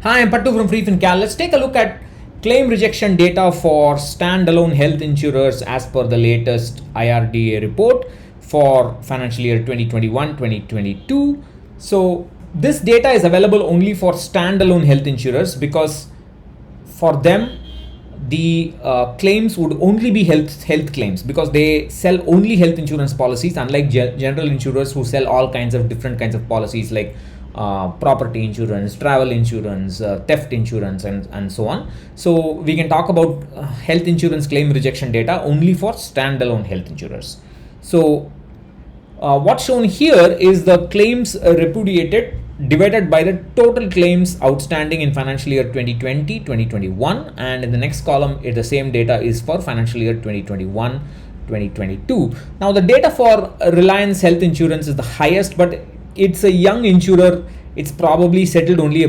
Hi, I'm Pattu from freefincal. Let's take a look at claim rejection data for standalone health insurers as per the latest IRDA report for financial year 2021-2022. So this data is available only for standalone health insurers because for them the claims would only be health claims because they sell only health insurance policies, unlike general insurers who sell all kinds of different kinds of policies like property insurance, travel insurance, theft insurance, and so on. So we can talk about health insurance claim rejection data only for standalone health insurers. So what's shown here is the claims repudiated divided by the total claims outstanding in financial year 2020-2021, and in the next column the same data is for financial year 2021-2022. Now the data for Reliance Health Insurance is the highest, but it's a young insurer. It's probably settled only a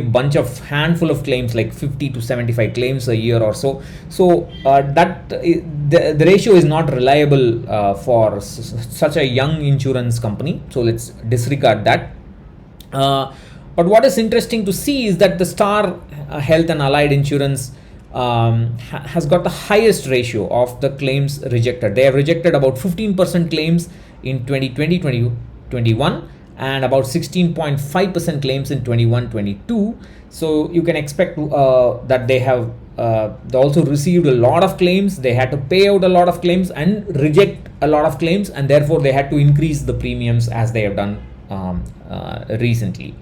handful of claims, like 50 to 75 claims a year or so. So the ratio is not reliable for such a young insurance company. So let's disregard that. But what is interesting to see is that the Star Health and Allied Insurance has got the highest ratio of the claims rejected. They have rejected about 15% claims in 2020-2021 and about 16.5% claims in 21-22. So you can expect that they have they also received a lot of claims. They had to pay out a lot of claims and reject a lot of claims, and therefore they had to increase the premiums as they have done recently.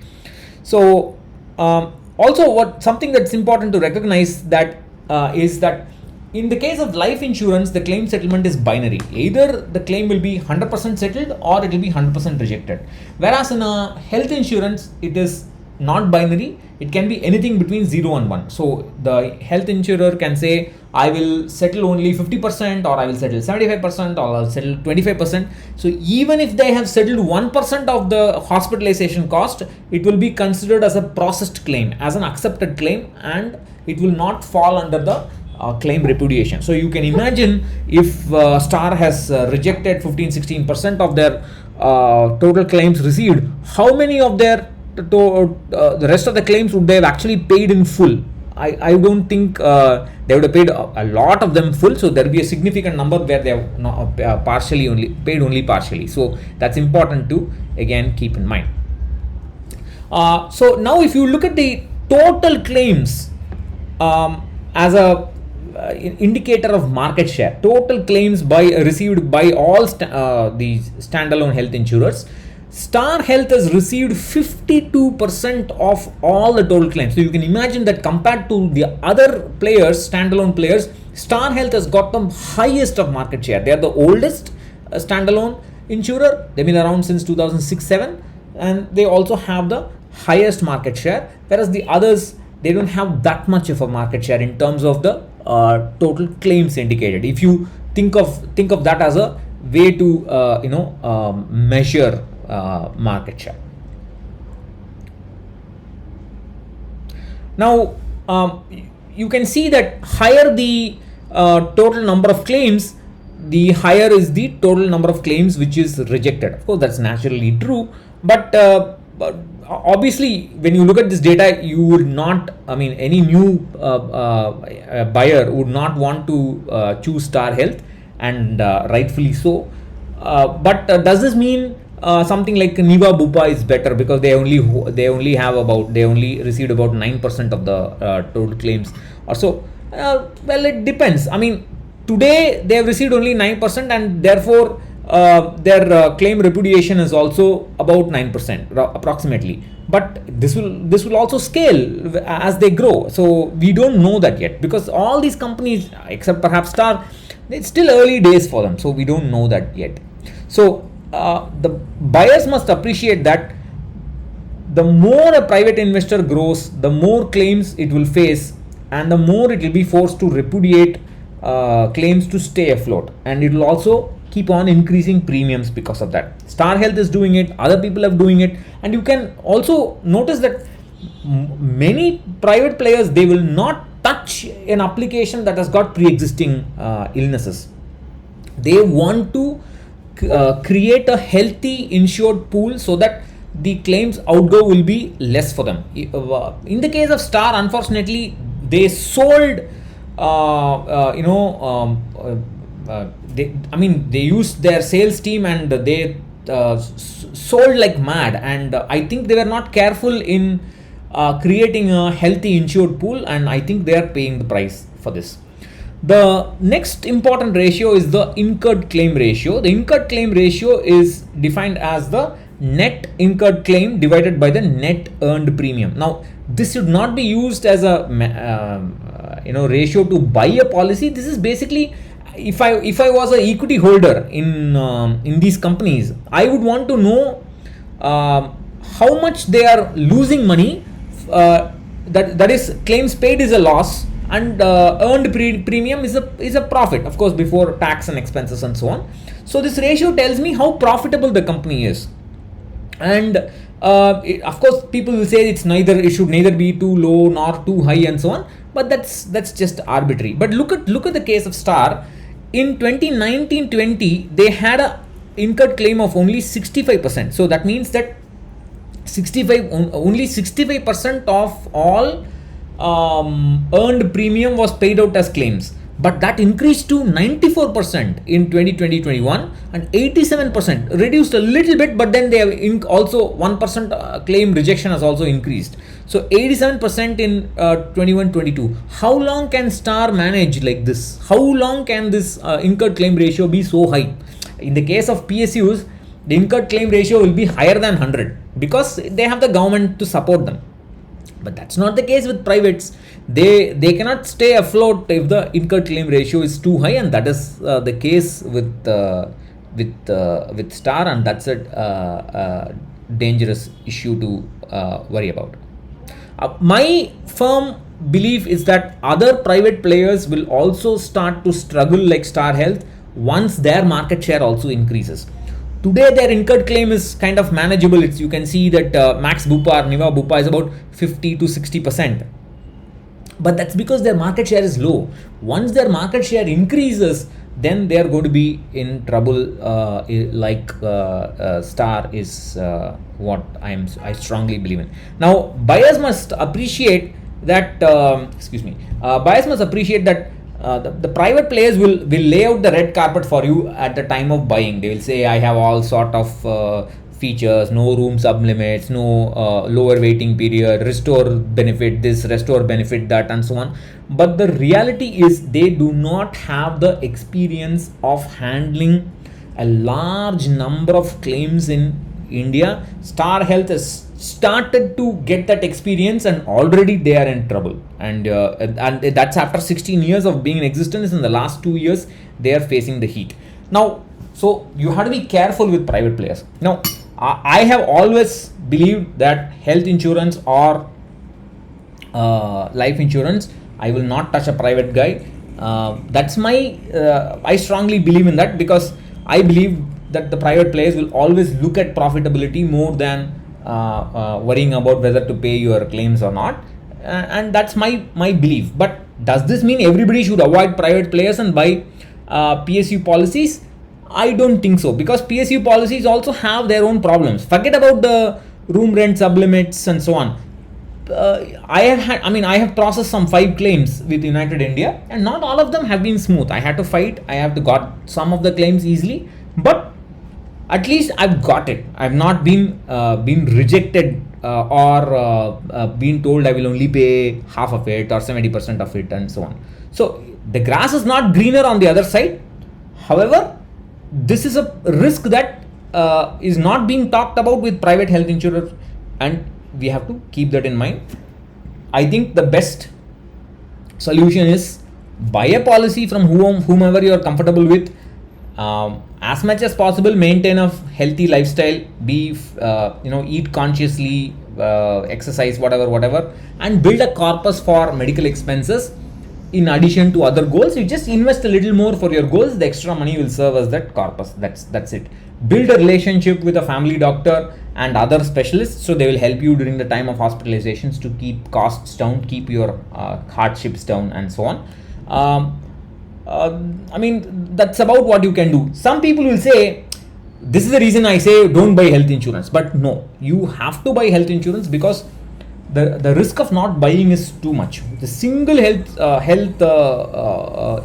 So also something that's important to recognize that is that in the case of life insurance, the claim settlement is binary. Either the claim will be 100% settled or it will be 100% rejected. Whereas in a health insurance, it is not binary. It can be anything between 0 and 1. So the health insurer can say, I will settle only 50%, or I will settle 75%, or I'll settle 25%. So even if they have settled 1% of the hospitalization cost, it will be considered as a processed claim, as an accepted claim, and it will not fall under the claim repudiation. So you can imagine if Star has rejected 15-16% of their total claims received, how many of their the rest of the claims would they have actually paid in full? I don't think they would have paid a lot of them full. So there will be a significant number where they have not, only partially. So that's important to again keep in mind. So now if you look at the total claims as a indicator of market share, total claims received by all these standalone health insurers, Star Health has received 52% of all the total claims. So you can imagine that compared to the other players, standalone players, Star Health has got the highest of market share. They are the oldest standalone insurer. They've been around since 2006-07, and they also have the highest market share, whereas the others, they don't have that much of a market share in terms of the total claims indicated. If you think of that as a way to measure market share. Now you can see that higher the total number of claims, the higher is the total number of claims which is rejected. Of course, that's naturally true, but obviously when you look at this data, you would not, any new buyer would not want to choose Star Health, and rightfully so. But does this mean something like Niva Bupa is better because they only received about 9% of the total claims or so? Well, it depends. Today they have received only 9%, and therefore their claim repudiation is also about 9% approximately. But this will also scale as they grow. So we don't know that yet, because all these companies, except perhaps Star, it's still early days for them. So we don't know that yet. So the buyers must appreciate that the more a private investor grows, the more claims it will face, and the more it will be forced to repudiate claims to stay afloat, and it will also keep on increasing premiums because of that. Star Health is doing it, other people are doing it, and you can also notice that many private players, they will not touch an application that has got pre-existing illnesses. They want to create a healthy insured pool so that the claims outgo will be less for them. In the case of Star, unfortunately, they sold, they used their sales team and they sold like mad, and I think they were not careful in creating a healthy insured pool, and I think they are paying the price for this. The next important ratio is the incurred claim ratio. The incurred claim ratio is defined as the net incurred claim divided by the net earned premium. Now, this should not be used as a ratio to buy a policy. This is basically, if I was an equity holder in these companies, I would want to know how much they are losing money. That is, claims paid is a loss, and earned premium is a profit, of course, before tax and expenses and so on. So this ratio tells me how profitable the company is, and of course people will say it should neither be too low nor too high and so on, but that's just arbitrary. But look at the case of Star. In 2019-20, they had a incurred claim of only 65%. So that means that only 65% of all earned premium was paid out as claims, but that increased to 94% in 2020-21, and 87%, reduced a little bit, but then they have also 1% claim rejection has also increased. So 87% in 21-22. How long can Star manage like this? How long can this incurred claim ratio be so high? In the case of PSUs, the incurred claim ratio will be higher than 100 because they have the government to support them. But that's not the case with privates. They cannot stay afloat if the incurred claim ratio is too high, and that is the case with Star, and that's a dangerous issue to worry about. My firm belief is that other private players will also start to struggle like Star Health once their market share also increases. Today their incurred claim is kind of manageable. You can see that Max Bupa or Niva Bupa is about 50 to 60%. But that's because their market share is low. Once their market share increases, then they are going to be in trouble, like Star is what I strongly believe in. Now, buyers must appreciate that. Buyers must appreciate that the private players will lay out the red carpet for you at the time of buying. They will say, I have all sort of features, no room sublimits, no lower waiting period, restore benefit this, restore benefit that, and so on. But the reality is they do not have the experience of handling a large number of claims in India. Star Health has started to get that experience, and already they are in trouble, and that's after 16 years of being in existence. In the last 2 years they are facing the heat now. So you have to be careful with private players. Now, I have always believed that health insurance or life insurance, I will not touch a private guy. That's my I strongly believe in that, because I believe that the private players will always look at profitability more than worrying about whether to pay your claims or not, and that's my belief. But does this mean everybody should avoid private players and buy PSU policies? I don't think so, because PSU policies also have their own problems. Forget about the room rent sublimits and so on. I have processed some 5 claims with United India, and not all of them have been smooth. I had to fight. I have to got some of the claims easily, but at least I've got it. I've not been rejected or been told I will only pay half of it or 70% of it and so on. So the grass is not greener on the other side. However, this is a risk that is not being talked about with private health insurers, and we have to keep that in mind. I think the best solution is buy a policy from whomever you are comfortable with. As much as possible, maintain a healthy lifestyle, eat consciously, exercise, whatever, and build a corpus for medical expenses. In addition to other goals, you just invest a little more for your goals. The extra money will serve as that corpus. That's it. Build a relationship with a family doctor and other specialists, so they will help you during the time of hospitalizations to keep costs down, keep your hardships down, and so on. That's about what you can do. Some people will say, this is the reason I say don't buy health insurance. But no, you have to buy health insurance, because the risk of not buying is too much. The single health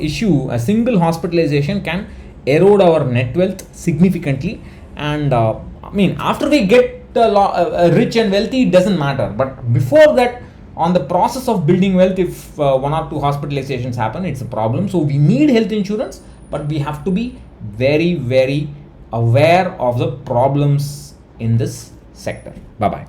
issue, a single hospitalization can erode our net wealth significantly. And I mean, after we get rich and wealthy, it doesn't matter. But before that, on the process of building wealth, if one or two hospitalizations happen, it's a problem. So we need health insurance, but we have to be very, very aware of the problems in this sector. Bye bye.